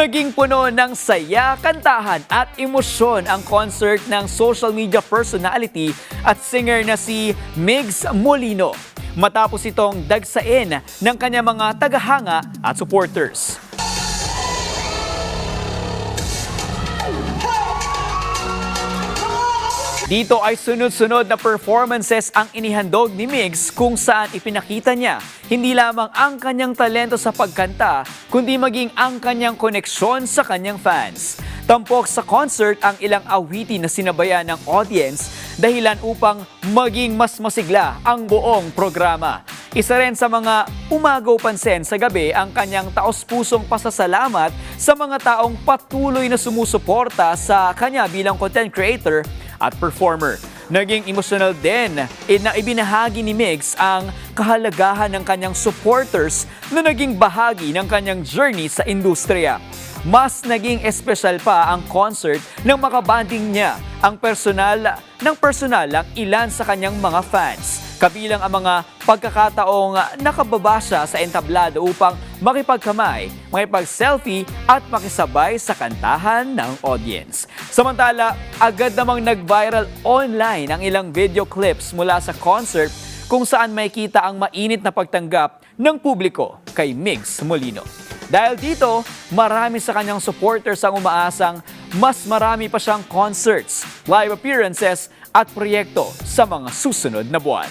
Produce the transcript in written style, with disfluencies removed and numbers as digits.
Naging puno ng saya, kantahan at emosyon ang concert ng social media personality at singer na si Migs Molino matapos itong dagsain ng kanyang mga tagahanga at supporters. Dito ay sunod-sunod na performances ang inihandog ni Migs kung saan ipinakita niya hindi lamang ang kanyang talento sa pagkanta, kundi maging ang kanyang koneksyon sa kanyang fans. Tampok sa concert ang ilang awitin na sinabayan ng audience dahilan upang maging mas masigla ang buong programa. Isa rin sa mga umagaw pansin sa gabi ang kanyang taos-pusong pasasalamat sa mga taong patuloy na sumusuporta sa kanya bilang content creator at performer. Naging emotional din na ibinahagi ni Migs ang kahalagahan ng kanyang supporters na naging bahagi ng kanyang journey sa industriya. Mas naging espesyal pa ang concert nang makabanding niya ang personal ang ilan sa kanyang mga fans. Kabilang ang mga pagkakataong nakababa siya sa entablado upang makipagkamay, makipag-selfie at makisabay sa kantahan ng audience. Samantala, agad namang nag-viral online ang ilang video clips mula sa concert kung saan makikita ang mainit na pagtanggap ng publiko kay Migs Molino. Dahil dito, marami sa kanyang supporters ang umaasang mas marami pa siyang concerts, live appearances at proyekto sa mga susunod na buwan.